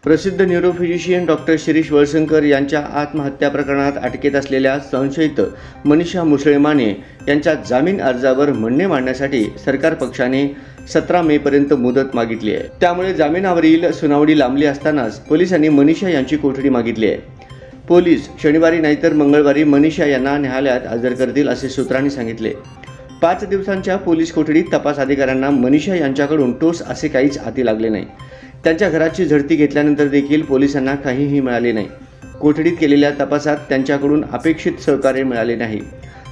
प्रसिद्ध neurophysician doctor Shirish Walsankar यांच्या आत्महत्या प्रकरणात अटकेत असलेल्या संशयित मनीषा मुसळे माने यांच्या जामीन अर्जावर म्हणणे मांडण्यासाठी सरकार पक्षाने 17 मे पर्यंत मुदत मागितली आहे। त्यामुळे जामिनावरील सुनावणी लांबली असतानाच पोलिसांनी मनीषा यांची कोठडी मागितली आहे। पोलीस शनिवारी नाहीतर मंगळवारी मनीषा यांना न्यायालयात हजर करतील असे सूत्रांनी सांगितले। 5 दिवसांच्या पोलीस कोठडीत तपास अधिकाऱ्यांना मनीषा यांच्याकडून ठोस असे काहीच हाती लागले नाही। त्यांच्या घराची झडती घेतल्यानंतर देखील पोलिसांना काहीही मिळाले नाही। कोठडीत केलेल्या तपासात त्यांच्याकडून अपेक्षित सहकार्य मिळाले नाही।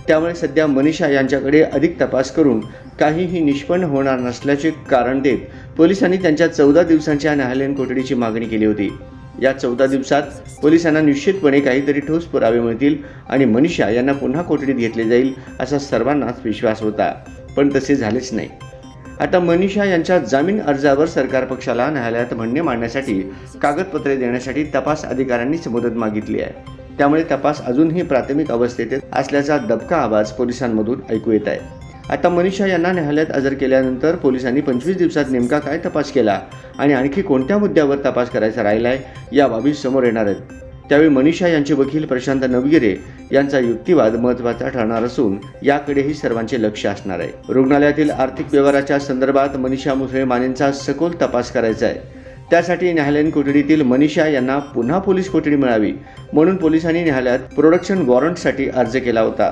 त्यामुळे सध्या मनीषा यांच्याकडे अधिक तपास करून काहीही निष्पन्न होणार नसल्याचे कारण देत पोलिसांनी त्यांच्या 14 दिवसांच्या न्यायालयीन कोठडीची मागणी केली होती। या 14 दिवसात पोलिसांना निश्चितपणे काहीतरी ठोस पुरावे मिळतील आणि मनीषा यांना पुन्हा कोठडीत घेतले जाईल असा सर्वांनाच विश्वास होता, पण तसे झालेच नाही। आता मनीषा यांच्या जामीन अर्जावर सरकार पक्षाला न्यायालयात म्हणणे मांडण्यासाठी कागदपत्रे देण्यासाठी तपास अधिकाऱ्यांनीच मुदत मागितली आहे। त्यामुळे तपास अजूनही प्राथमिक अवस्थेत असल्याचा दबका आवाज पोलिसांमधून ऐकू येत आहे। आता मनीषा यांना न्यायालयात हजर केल्यानंतर पोलिसांनी 25 दिवसात नेमका काय तपास केला आणि आणखी कोणत्या मुद्द्यावर तपास करायचा राहिलाय या बाबी समोर येणार आहेत। त्यावेळी मनीषा यांचे वकील प्रशांत नवगिरे यांचा युक्तिवाद महत्त्वाचा ठरणार असून याकडेही सर्वांचे लक्ष असणार आहे। रुग्णालयातील आर्थिक व्यवहाराच्या संदर्भात मनीषा मुसळे मानेंचा सखोल तपास करायचा आहे। त्यासाठी न्यायालयीन कोठडीतील मनीषा यांना पुन्हा पोलीस कोठडी मिळावी म्हणून पोलिसांनी न्यायालयात प्रोडक्शन वॉरंटसाठी अर्ज केला होता।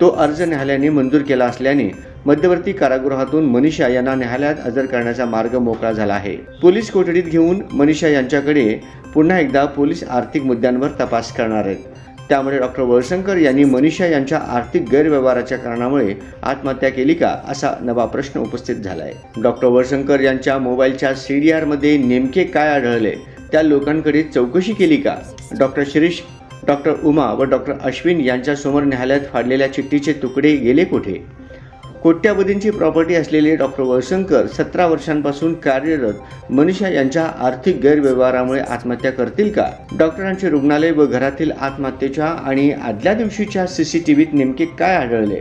तो अर्ज न्यायालयाने मंजूर केला असल्याने मध्यवर्ती कारागृहातून मनीषा यांना न्यायालयात हजर करण्याचा मार्ग मोकळा झाला आहे। पोलीस कोठडीत घेऊन मनीषा यांच्याकडे पुन्हा एकदा पोलीस आर्थिक मुद्द्यांवर तपास करणार आहेत। त्यामुळे डॉक्टर वळसंकर यांनी मनीषा यांच्या आर्थिक गैरव्यवहाराच्या कारणामुळे आत्महत्या केली का असा नवा प्रश्न उपस्थित झाला आहे। डॉक्टर वळसंकर यांच्या मोबाईलच्या CDR मध्ये नेमके काय आढळले, त्या लोकांकडे चौकशी केली का? डॉक्टर शिरीष, डॉक्टर उमा व डॉक्टर अश्विन यांच्यासमोर न्यायालयात फाडलेल्या चिठ्ठीचे तुकडे गेले कुठे? कोट्यावधींची प्रॉपर्टी असलेले डॉक्टर वळसंकर 17 वर्षांपासून कार्यरत मनीषा यांच्या आर्थिक गैरव्यवहारामुळे आत्महत्या करतील का? डॉक्टरांचे रुग्णालय व घरातील आत्महत्येच्या आणि आदल्या दिवशीच्या CCTVत नेमके काय आढळले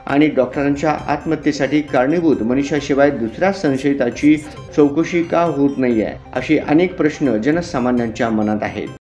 आणि डॉक्टरांच्या आत्महत्येसाठी कारणीभूत मनीषाशिवाय दुसऱ्या संशयिताची चौकशी का होत नाहीये अशी अनेक प्रश्न जनसामान्यांच्या मनात आहेत।